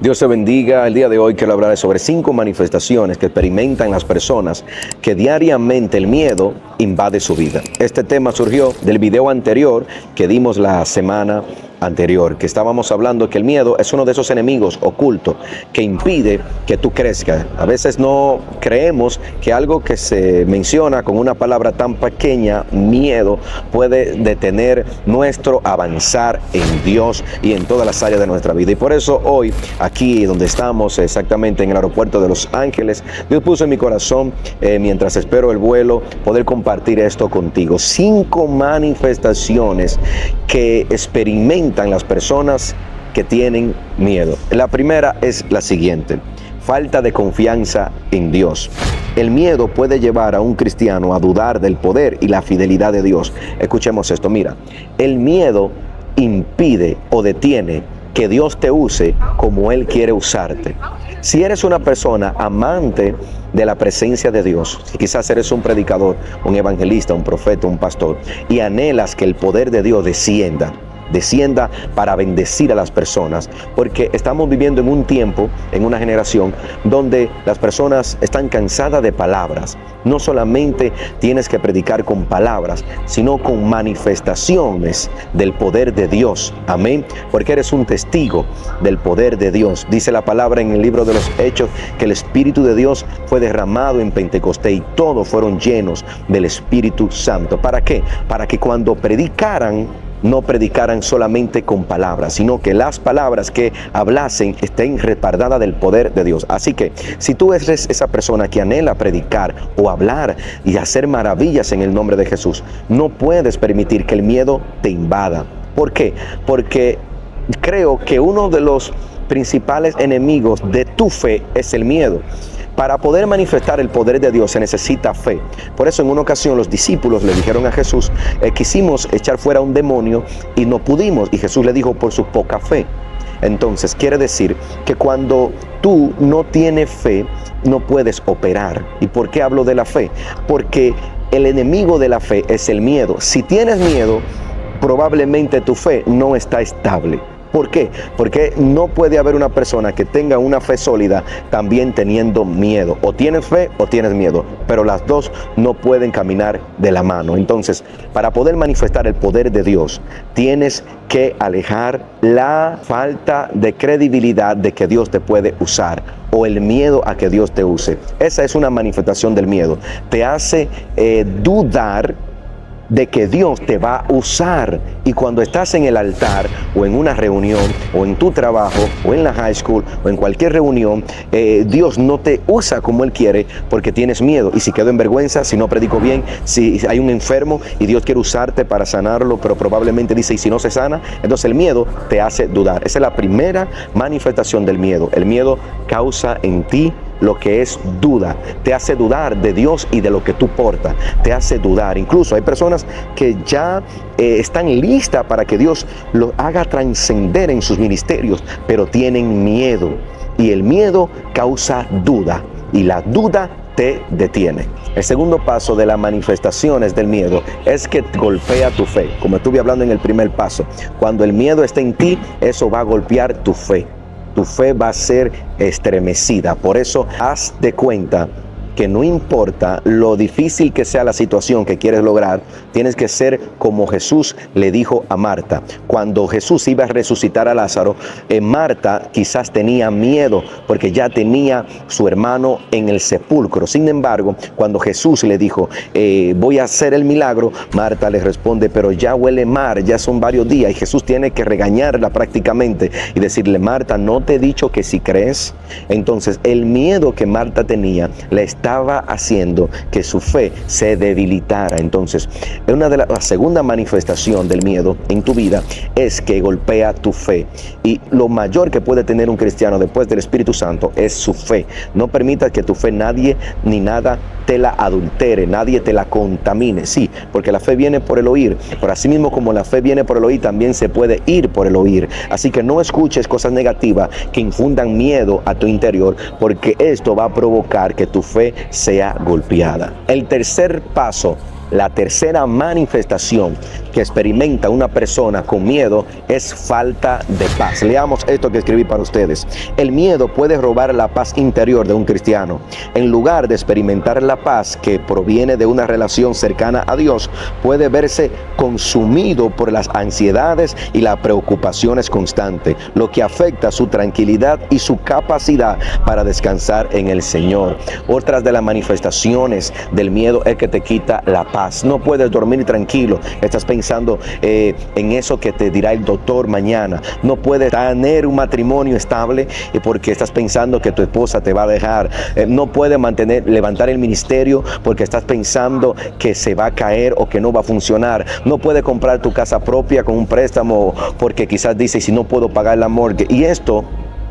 Dios te bendiga. El día de hoy quiero hablar sobre 5 manifestaciones que experimentan las personas que diariamente el miedo invade su vida. Este tema surgió del video anterior que dimos la semana anterior, que estábamos hablando que el miedo es uno de esos enemigos ocultos que impide que tú crezcas. A veces no creemos que algo que se menciona con una palabra tan pequeña, miedo, puede detener nuestro avanzar en Dios y en todas las áreas de nuestra vida. Y por eso hoy, aquí donde estamos, exactamente en el aeropuerto de Los Ángeles, Dios puso en mi corazón, mientras espero el vuelo, poder compartir esto contigo. 5 manifestaciones que experimentan las personas que tienen miedo. La primera es la siguiente: falta de confianza en Dios. El miedo puede llevar a un cristiano a dudar del poder y la fidelidad de Dios. Escuchemos esto, mira, el miedo impide o detiene que Dios te use como Él quiere usarte. Si eres una persona amante de la presencia de Dios, si quizás eres un predicador, un evangelista, un profeta, un pastor, y anhelas que el poder de Dios descienda para bendecir a las personas, porque estamos viviendo en un tiempo, en una generación donde las personas están cansadas de palabras. No solamente tienes que predicar con palabras, sino con manifestaciones del poder de Dios. Amén. Porque eres un testigo del poder de Dios. Dice la palabra en el libro de los Hechos que el Espíritu de Dios fue derramado en Pentecostés y todos fueron llenos del Espíritu Santo. ¿Para qué? Para que cuando predicaran, no predicaran solamente con palabras, sino que las palabras que hablasen estén respaldadas del poder de Dios. Así que si tú eres esa persona que anhela predicar o hablar y hacer maravillas en el nombre de Jesús, no puedes permitir que el miedo te invada. ¿Por qué? Porque creo que uno de los principales enemigos de tu fe es el miedo. Para poder manifestar el poder de Dios se necesita fe. Por eso en una ocasión los discípulos le dijeron a Jesús, quisimos echar fuera un demonio y no pudimos. Y Jesús le dijo, por su poca fe. Entonces quiere decir que cuando tú no tienes fe, no puedes operar. ¿Y por qué hablo de la fe? Porque el enemigo de la fe es el miedo. Si tienes miedo, probablemente tu fe no está estable. ¿Por qué? Porque no puede haber una persona que tenga una fe sólida también teniendo miedo. O tienes fe o tienes miedo, pero las dos no pueden caminar de la mano. Entonces, para poder manifestar el poder de Dios, tienes que alejar la falta de credibilidad de que Dios te puede usar, o el miedo a que Dios te use. Esa es una manifestación del miedo. Te hace dudar de que Dios te va a usar. Y cuando estás en el altar o en una reunión o en tu trabajo o en la high school o en cualquier reunión, Dios no te usa como Él quiere porque tienes miedo. Y si quedo en vergüenza, si no predico bien, si hay un enfermo y Dios quiere usarte para sanarlo, pero probablemente dice, y si no se sana, entonces el miedo te hace dudar. Esa es la primera manifestación del miedo. El miedo causa en ti lo que es duda, te hace dudar de Dios y de lo que tú portas, te hace dudar. Incluso hay personas que ya están listas para que Dios los haga trascender en sus ministerios, pero tienen miedo, y el miedo causa duda, y la duda te detiene. El segundo paso de las manifestaciones del miedo es que golpea tu fe. Como estuve hablando en el primer paso, cuando el miedo está en ti, eso va a golpear tu fe. Tu fe va a ser estremecida. Por eso, haz de cuenta que no importa lo difícil que sea la situación que quieres lograr, tienes que ser como Jesús le dijo a Marta. Cuando Jesús iba a resucitar a Lázaro, Marta quizás tenía miedo porque ya tenía su hermano en el sepulcro. Sin embargo, cuando Jesús le dijo, voy a hacer el milagro, Marta le responde, pero ya huele mal, ya son varios días. Y Jesús tiene que regañarla prácticamente y decirle, Marta, ¿no te he dicho que si crees? Entonces, el miedo que Marta tenía le estaba haciendo que su fe se debilitara. Entonces, la segunda manifestación del miedo en tu vida es que golpea tu fe. Y lo mayor que puede tener un cristiano después del Espíritu Santo es su fe. No permitas que tu fe nadie ni nada te la adultere, nadie te la contamine. Sí, porque la fe viene por el oír, pero así mismo como la fe viene por el oír, también se puede ir por el oír. Así que no escuches cosas negativas que infundan miedo a tu interior, porque esto va a provocar que tu fe sea golpeada. El tercer paso La tercera manifestación que experimenta una persona con miedo es falta de paz. Leamos esto que escribí para ustedes. El miedo puede robar la paz interior de un cristiano. En lugar de experimentar la paz que proviene de una relación cercana a Dios, puede verse consumido por las ansiedades y las preocupaciones constantes, lo que afecta su tranquilidad y su capacidad para descansar en el Señor. Otras de las manifestaciones del miedo es que te quita la paz. No puedes dormir tranquilo. Estás pensando en eso que te dirá el doctor mañana. No puedes tener un matrimonio estable porque estás pensando que tu esposa te va a dejar. No puedes levantar el ministerio porque estás pensando que se va a caer o que no va a funcionar. No puedes comprar tu casa propia con un préstamo porque quizás dices, si no puedo pagar la morgue. Y esto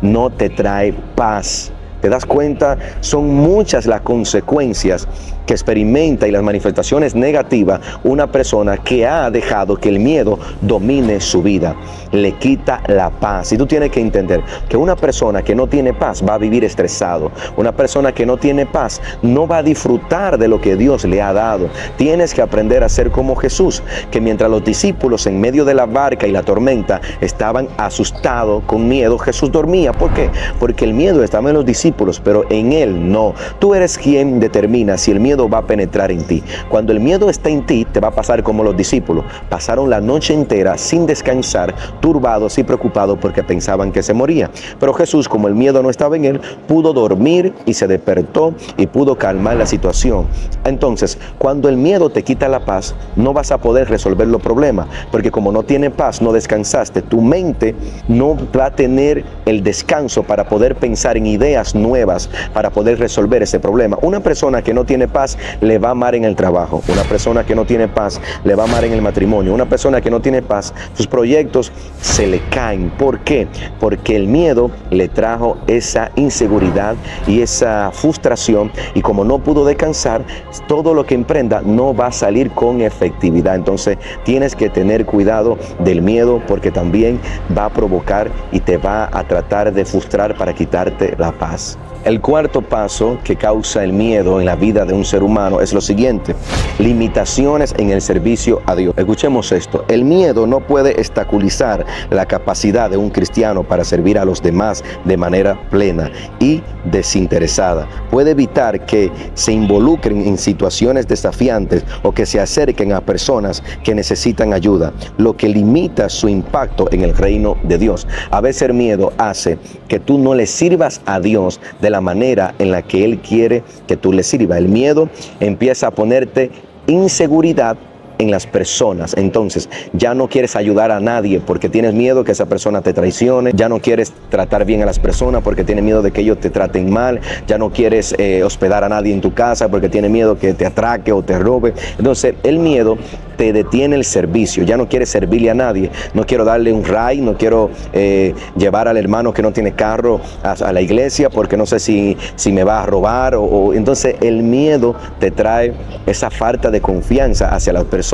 no te trae paz. ¿Te das cuenta? Son muchas las consecuencias que experimenta y las manifestaciones negativas una persona que ha dejado que el miedo domine su vida. Le quita la paz. Y tú tienes que entender que una persona que no tiene paz va a vivir estresado. Una persona que no tiene paz no va a disfrutar de lo que Dios le ha dado. Tienes que aprender a ser como Jesús, que mientras los discípulos en medio de la barca y la tormenta estaban asustados, con miedo, Jesús dormía. ¿Por qué? Porque el miedo estaba en los discípulos, pero en él no. Tú eres quien determina si el miedo va a penetrar en ti. Cuando el miedo está en ti, te va a pasar como los discípulos. Pasaron la noche entera sin descansar, turbados y preocupados porque pensaban que se moría. Pero Jesús, como el miedo no estaba en él, pudo dormir y se despertó y pudo calmar la situación. Entonces, cuando el miedo te quita la paz, no vas a poder resolver los problemas, porque como no tienes paz, no descansaste, tu mente no va a tener el descanso para poder pensar en ideas nuevas, para poder resolver ese problema. Una persona que no tiene paz le va a amar en el trabajo. Una persona que no tiene paz le va a amar en el matrimonio. Una persona que no tiene paz, sus proyectos se le caen. ¿Por qué? Porque el miedo le trajo esa inseguridad y esa frustración, y como no pudo descansar, todo lo que emprenda no va a salir con efectividad. Entonces tienes que tener cuidado del miedo, porque también va a provocar y te va a tratar de frustrar para quitarte la paz. El cuarto paso que causa el miedo en la vida de un ser humano es lo siguiente: limitaciones en el servicio a Dios. Escuchemos esto: el miedo no puede obstaculizar la capacidad de un cristiano para servir a los demás de manera plena y desinteresada. Puede evitar que se involucren en situaciones desafiantes o que se acerquen a personas que necesitan ayuda, lo que limita su impacto en el reino de Dios. A veces el miedo hace que tú no le sirvas a Dios de la manera en la que Él quiere que tú le sirvas. El miedo empieza a ponerte inseguridad en las personas. Entonces ya no quieres ayudar a nadie porque tienes miedo que esa persona te traicione. Ya no quieres tratar bien a las personas porque tienes miedo de que ellos te traten mal. Ya no quieres hospedar a nadie en tu casa porque tienes miedo que te atraque o te robe. Entonces el miedo te detiene el servicio. Ya no quieres servirle a nadie. No quiero darle un ride, no quiero llevar al hermano que no tiene carro a la iglesia porque no sé si me va a robar. Entonces el miedo te trae esa falta de confianza hacia las personas,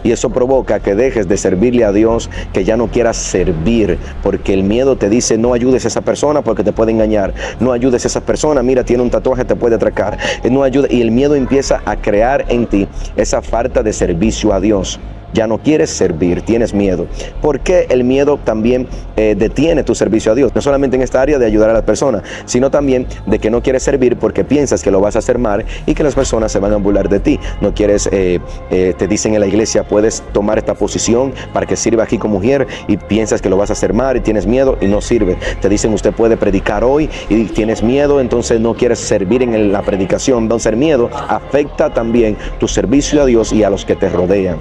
y eso provoca que dejes de servirle a Dios, que ya no quieras servir, porque el miedo te dice: no ayudes a esa persona porque te puede engañar, no ayudes a esa persona, mira, tiene un tatuaje, te puede atracar, no ayudes. Y el miedo empieza a crear en ti esa falta de servicio a Dios. Ya no quieres servir, tienes miedo. ¿Por qué el miedo también detiene tu servicio a Dios? No solamente en esta área de ayudar a las personas, sino también de que no quieres servir porque piensas que lo vas a hacer mal y que las personas se van a burlar de ti. No quieres, te dicen en la iglesia: puedes tomar esta posición para que sirva aquí como mujer, y piensas que lo vas a hacer mal y tienes miedo y no sirve. Te dicen: usted puede predicar hoy, y tienes miedo, entonces no quieres servir en la predicación. Entonces el miedo afecta también tu servicio a Dios y a los que te rodean.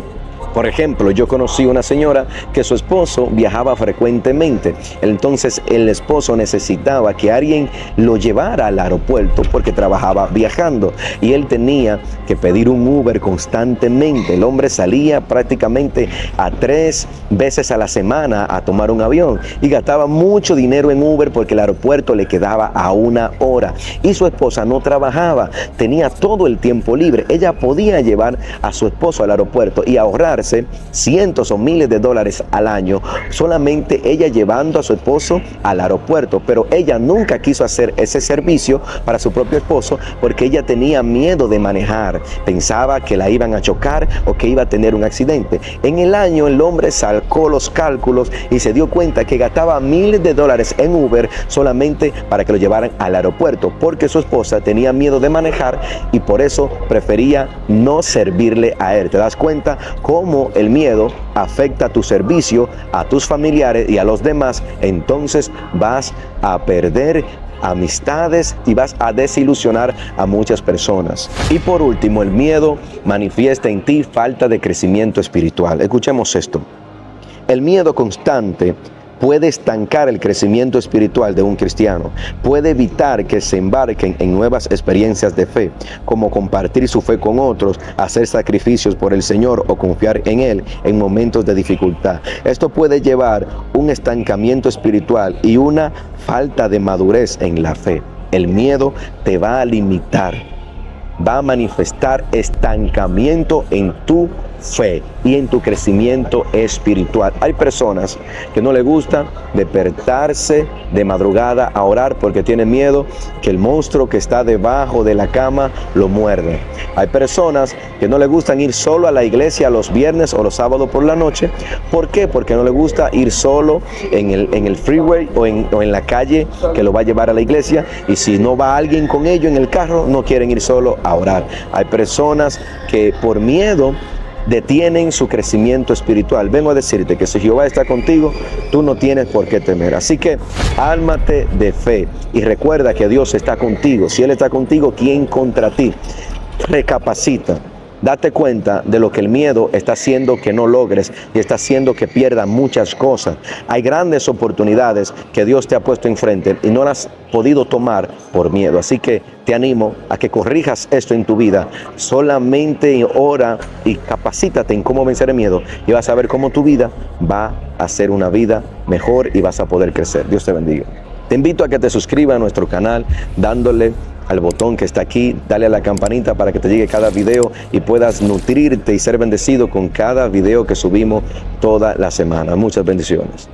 Por ejemplo, yo conocí una señora que su esposo viajaba frecuentemente. Entonces el esposo necesitaba que alguien lo llevara al aeropuerto porque trabajaba viajando, y él tenía que pedir un Uber constantemente. El hombre salía prácticamente a 3 veces a la semana a tomar un avión y gastaba mucho dinero en Uber porque el aeropuerto le quedaba a 1 hora, y su esposa no trabajaba, tenía todo el tiempo libre. Ella podía llevar a su esposo al aeropuerto y ahorrar gastarse cientos o miles de dólares al año solamente ella llevando a su esposo al aeropuerto, pero ella nunca quiso hacer ese servicio para su propio esposo porque ella tenía miedo de manejar, pensaba que la iban a chocar o que iba a tener un accidente. En el año el hombre sacó los cálculos y se dio cuenta que gastaba miles de dólares en Uber solamente para que lo llevaran al aeropuerto, porque su esposa tenía miedo de manejar y por eso prefería no servirle a él. ¿Te das cuenta cómo el miedo afecta tu servicio a tus familiares y a los demás? Entonces vas a perder amistades y vas a desilusionar a muchas personas. Y por último, el miedo manifiesta en ti falta de crecimiento espiritual. Escuchemos esto. El miedo constante puede estancar el crecimiento espiritual de un cristiano, puede evitar que se embarquen en nuevas experiencias de fe, como compartir su fe con otros, hacer sacrificios por el Señor o confiar en Él en momentos de dificultad. Esto puede llevar un estancamiento espiritual y una falta de madurez en la fe. El miedo te va a limitar, va a manifestar estancamiento en tu fe y en tu crecimiento espiritual. Hay personas que no les gusta despertarse de madrugada a orar porque tienen miedo que el monstruo que está debajo de la cama lo muerde. Hay personas que no les gustan ir solo a la iglesia los viernes o los sábados por la noche. ¿Por qué? Porque no les gusta ir solo en el freeway o en la calle que lo va a llevar a la iglesia, y si no va alguien con ellos en el carro, no quieren ir solo a orar. Hay personas que por miedo detienen su crecimiento espiritual. Vengo a decirte que si Jehová está contigo, tú no tienes por qué temer. Así que ármate de fe y recuerda que Dios está contigo. Si Él está contigo, ¿quién contra ti? Recapacita. Date cuenta de lo que el miedo está haciendo que no logres y está haciendo que pierdas muchas cosas. Hay grandes oportunidades que Dios te ha puesto enfrente y no las has podido tomar por miedo. Así que te animo a que corrijas esto en tu vida. Solamente ora y capacítate en cómo vencer el miedo y vas a ver cómo tu vida va a ser una vida mejor y vas a poder crecer. Dios te bendiga. Te invito a que te suscribas a nuestro canal dándole al botón que está aquí, dale a la campanita para que te llegue cada video y puedas nutrirte y ser bendecido con cada video que subimos toda la semana. Muchas bendiciones.